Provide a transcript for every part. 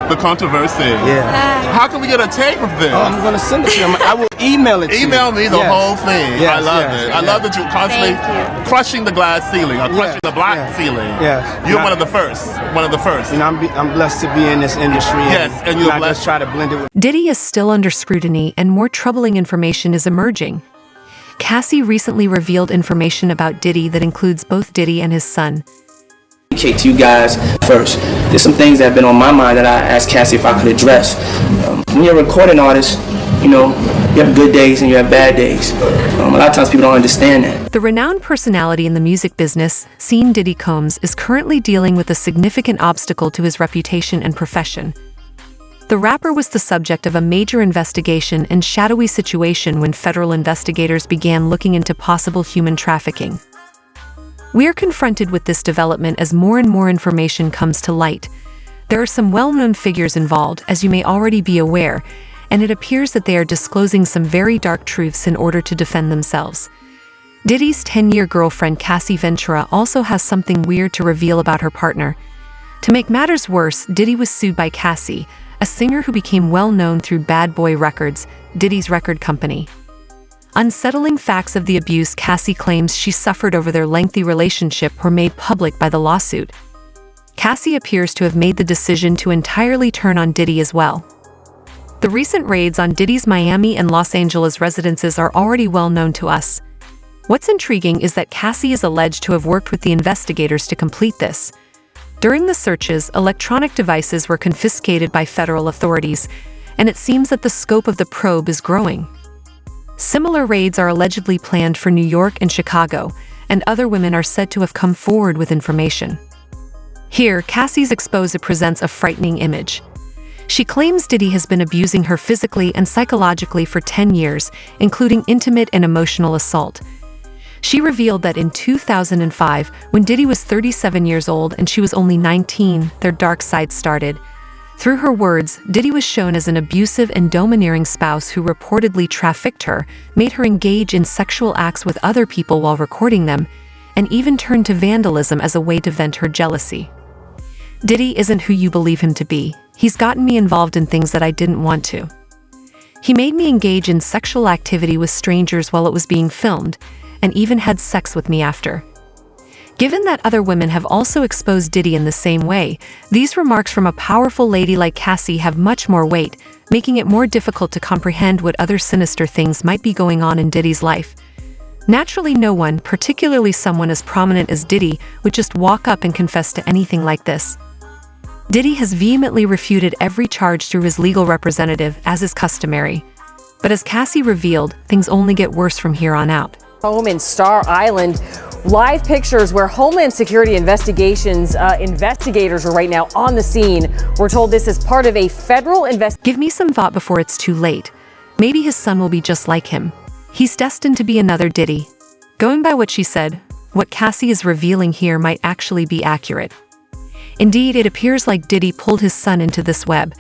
The controversy. Yeah. How can we get a tape of this? Oh, I'm going to send it to you. I will email it to you. Email me the whole thing. Yes, I love yes, it. yes. I love that you're constantly crushing the glass ceiling or crushing the black ceiling. Yes. You're one of the first. One of the first. You know, I'm blessed to be in this industry. Yes, and you're I blessed. just try to blend it with. Diddy is still under scrutiny and more troubling information is emerging. Cassie recently revealed information about Diddy that includes both Diddy and his son. To you guys first. There's some things that have been on my mind that I asked Cassie if I could address. When you're a recording artist, you know, you have good days and you have bad days. A lot of times people don't understand that. The renowned personality in the music business, Sean Diddy Combs, is currently dealing with a significant obstacle to his reputation and profession. The rapper was the subject of a major investigation and shadowy situation when federal investigators began looking into possible human trafficking. We are confronted with this development as more and more information comes to light. There are some well-known figures involved, as you may already be aware, and it appears that they are disclosing some very dark truths in order to defend themselves. Diddy's 10-year girlfriend Cassie Ventura also has something weird to reveal about her partner. To make matters worse, Diddy was sued by Cassie, a singer who became well-known through Bad Boy Records, Diddy's record company. Unsettling facts of the abuse Cassie claims she suffered over their lengthy relationship were made public by the lawsuit. Cassie appears to have made the decision to entirely turn on Diddy as well. The recent raids on Diddy's Miami and Los Angeles residences are already well known to us. What's intriguing is that Cassie is alleged to have worked with the investigators to complete this. During the searches, electronic devices were confiscated by federal authorities, and it seems that the scope of the probe is growing. Similar raids are allegedly planned for New York and Chicago, and other women are said to have come forward with information. Here, Cassie's expose presents a frightening image. She claims Diddy has been abusing her physically and psychologically for 10 years, including intimate and emotional assault. She revealed that in 2005, when Diddy was 37 years old and she was only 19, their dark side started. Through her words, Diddy was shown as an abusive and domineering spouse who reportedly trafficked her, made her engage in sexual acts with other people while recording them, and even turned to vandalism as a way to vent her jealousy. Diddy isn't who you believe him to be. He's gotten me involved in things that I didn't want to. He made me engage in sexual activity with strangers while it was being filmed, and even had sex with me after. Given that other women have also exposed Diddy in the same way, these remarks from a powerful lady like Cassie have much more weight, making it more difficult to comprehend what other sinister things might be going on in Diddy's life. Naturally, no one, particularly someone as prominent as Diddy, would just walk up and confess to anything like this. Diddy has vehemently refuted every charge through his legal representative, as is customary. But as Cassie revealed, things only get worse from here on out. Home in Star Island. Live pictures where Homeland Security investigators are right now on the scene. We're told this is part of a federal investigation. Give me some thought before it's too late. Maybe his son will be just like him. He's destined to be another Diddy. Going by what she said, what Cassie is revealing here might actually be accurate. Indeed, it appears like Diddy pulled his son into this web.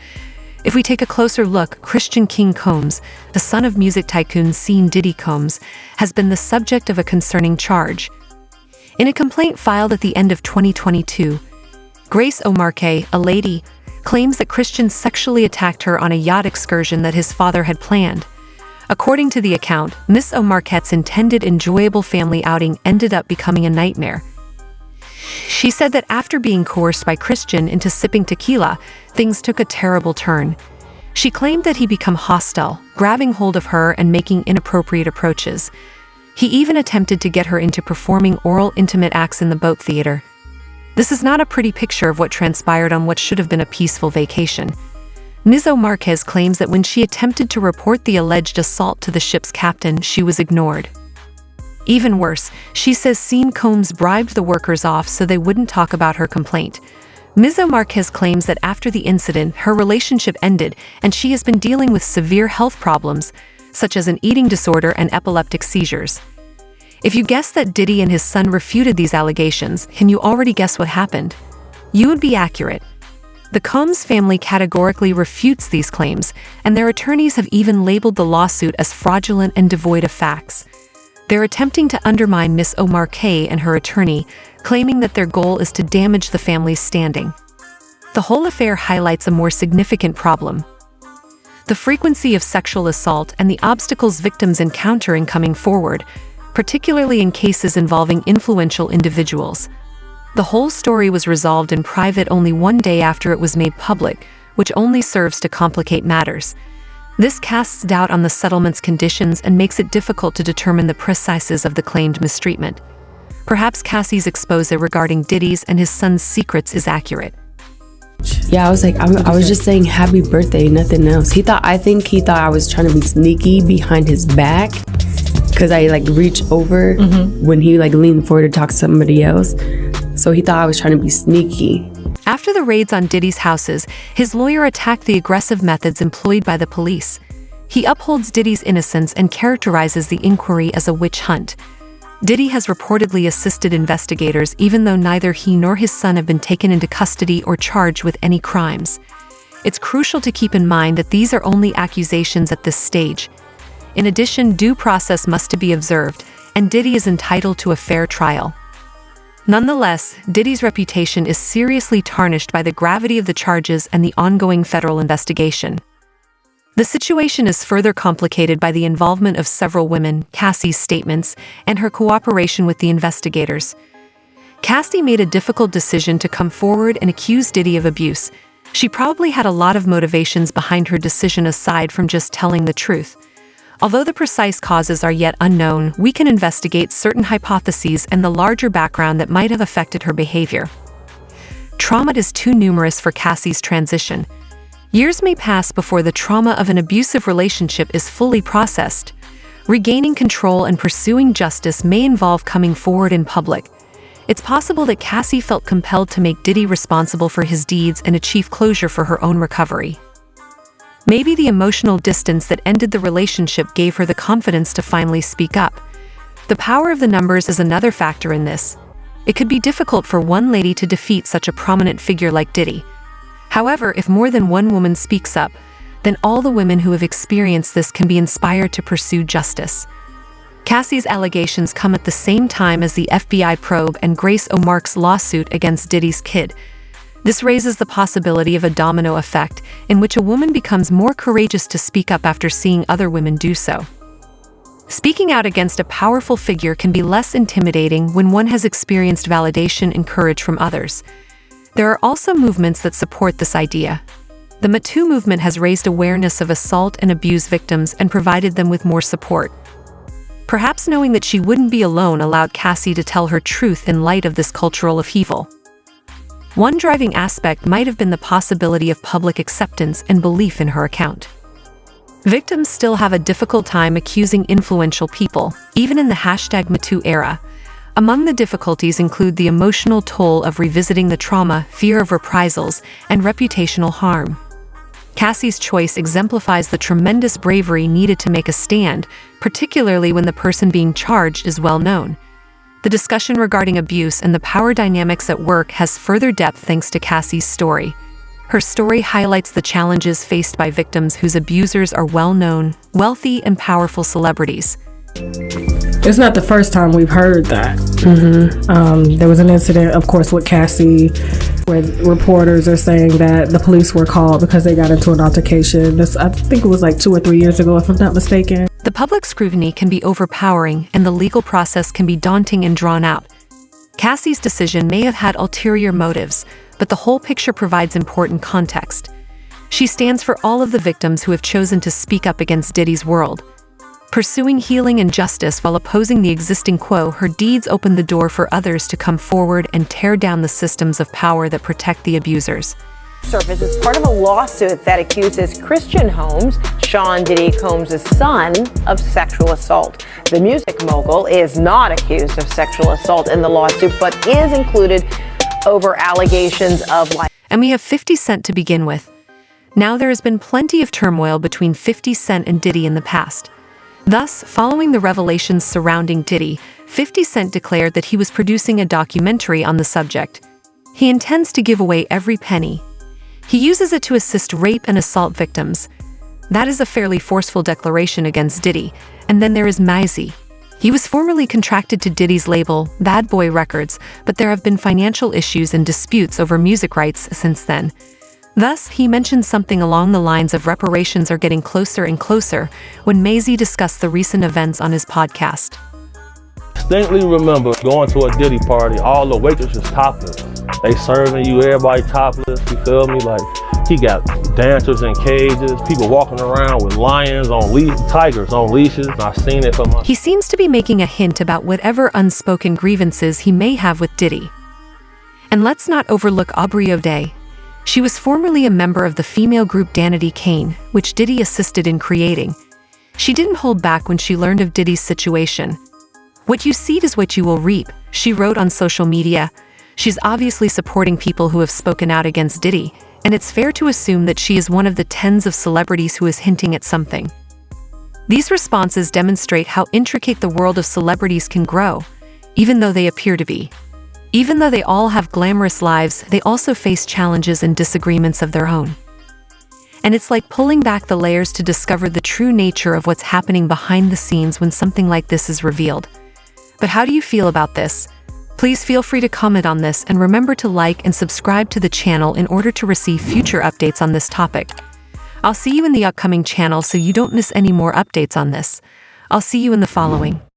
If we take a closer look, Christian King Combs, the son of music tycoon Sean Diddy Combs, has been the subject of a concerning charge. In a complaint filed at the end of 2022, Grace O'Marcaigh, a lady, claims that Christian sexually attacked her on a yacht excursion that his father had planned. According to the account, Miss O'Marcaigh's intended enjoyable family outing ended up becoming a nightmare. She said that after being coerced by Christian into sipping tequila, things took a terrible turn. She claimed that he became hostile, grabbing hold of her and making inappropriate approaches. He even attempted to get her into performing oral intimate acts in the boat theater. This is not a pretty picture of what transpired on what should have been a peaceful vacation. Ms. O'Marcaigh claims that when she attempted to report the alleged assault to the ship's captain, she was ignored. Even worse, she says Sean Combs bribed the workers off so they wouldn't talk about her complaint. Ms. O'Marcaigh claims that after the incident, her relationship ended and she has been dealing with severe health problems, such as an eating disorder and epileptic seizures. If you guess that Diddy and his son refuted these allegations, can you already guess what happened? You would be accurate. The Combs family categorically refutes these claims, and their attorneys have even labeled the lawsuit as fraudulent and devoid of facts. They're attempting to undermine Miss O'Marcaigh and her attorney, claiming that their goal is to damage the family's standing. The whole affair highlights a more significant problem: the frequency of sexual assault and the obstacles victims encounter in coming forward, particularly in cases involving influential individuals. The whole story was resolved in private only one day after it was made public, which only serves to complicate matters. This casts doubt on the settlement's conditions and makes it difficult to determine the precises of the claimed mistreatment. Perhaps Cassie's expose regarding Diddy's and his son's secrets is accurate. Yeah, I was like, I was just saying happy birthday, nothing else. I think he thought I was trying to be sneaky behind his back, because I like reached over when he like leaned forward to talk to somebody else. So he thought I was trying to be sneaky. After the raids on Diddy's houses, his lawyer attacked the aggressive methods employed by the police. He upholds Diddy's innocence and characterizes the inquiry as a witch hunt. Diddy has reportedly assisted investigators even though neither he nor his son have been taken into custody or charged with any crimes. It's crucial to keep in mind that these are only accusations at this stage. In addition, due process must be observed, and Diddy is entitled to a fair trial. Nonetheless, Diddy's reputation is seriously tarnished by the gravity of the charges and the ongoing federal investigation. The situation is further complicated by the involvement of several women, Cassie's statements, and her cooperation with the investigators. Cassie made a difficult decision to come forward and accuse Diddy of abuse. She probably had a lot of motivations behind her decision aside from just telling the truth. Although the precise causes are yet unknown, we can investigate certain hypotheses and the larger background that might have affected her behavior. Trauma is too numerous for Cassie's transition. Years may pass before the trauma of an abusive relationship is fully processed. Regaining control and pursuing justice may involve coming forward in public. It's possible that Cassie felt compelled to make Diddy responsible for his deeds and achieve closure for her own recovery. Maybe the emotional distance that ended the relationship gave her the confidence to finally speak up. The power of the numbers is another factor in this. It could be difficult for one lady to defeat such a prominent figure like Diddy. However, if more than one woman speaks up, then all the women who have experienced this can be inspired to pursue justice. Cassie's allegations come at the same time as the FBI probe and Grace O'Mark's lawsuit against Diddy's kid. This raises the possibility of a domino effect, in which a woman becomes more courageous to speak up after seeing other women do so. Speaking out against a powerful figure can be less intimidating when one has experienced validation and courage from others. There are also movements that support this idea. The Me Too movement has raised awareness of assault and abuse victims and provided them with more support. Perhaps knowing that she wouldn't be alone allowed Cassie to tell her truth in light of this cultural upheaval. One driving aspect might have been the possibility of public acceptance and belief in her account. Victims still have a difficult time accusing influential people, even in the #MeToo era. Among the difficulties include the emotional toll of revisiting the trauma, fear of reprisals, and reputational harm. Cassie's choice exemplifies the tremendous bravery needed to make a stand, particularly when the person being charged is well known. The discussion regarding abuse and the power dynamics at work has further depth thanks to Cassie's story. Her story highlights the challenges faced by victims whose abusers are well-known, wealthy, and powerful celebrities. It's not the first time we've heard that. There was an incident, of course, with Cassie, where reporters are saying that the police were called because they got into an altercation. I think it was like 2 or 3 years ago, if I'm not mistaken. The public scrutiny can be overpowering, and the legal process can be daunting and drawn out. Cassie's decision may have had ulterior motives, but the whole picture provides important context. She stands for all of the victims who have chosen to speak up against Diddy's world. Pursuing healing and justice while opposing the existing quo, her deeds open the door for others to come forward and tear down the systems of power that protect the abusers. Surface is part of a lawsuit that accuses Christian Holmes, Sean Diddy Combs' son, of sexual assault. The music mogul is not accused of sexual assault in the lawsuit, but is included over allegations of life. And we have 50 Cent to begin with. Now there has been plenty of turmoil between 50 Cent and Diddy in the past. Thus, following the revelations surrounding Diddy, 50 Cent declared that he was producing a documentary on the subject. He intends to give away every penny. He uses it to assist rape and assault victims. That is a fairly forceful declaration against Diddy. And then there is Mizzy. He was formerly contracted to Diddy's label, Bad Boy Records, but there have been financial issues and disputes over music rights since then. Thus, he mentioned something along the lines of reparations are getting closer and closer when Maisie discussed the recent events on his podcast. Distinctly remember going to a Diddy party, all the waitresses topless. They serving you, everybody topless, you feel me? Like, he got dancers in cages, people walking around with lions on tigers on leashes. I've seen it for myself. He seems to be making a hint about whatever unspoken grievances he may have with Diddy. And let's not overlook Aubrey O'Day. She was formerly a member of the female group Danity Kane, which Diddy assisted in creating. She didn't hold back when she learned of Diddy's situation. "What you seed is what you will reap," she wrote on social media. She's obviously supporting people who have spoken out against Diddy, and it's fair to assume that she is one of the tens of celebrities who is hinting at something. These responses demonstrate how intricate the world of celebrities can grow, even though they appear to be. Even though they all have glamorous lives, they also face challenges and disagreements of their own. And it's like pulling back the layers to discover the true nature of what's happening behind the scenes when something like this is revealed. But how do you feel about this? Please feel free to comment on this and remember to like and subscribe to the channel in order to receive future updates on this topic. I'll see you in the upcoming channel so you don't miss any more updates on this. I'll see you in the following.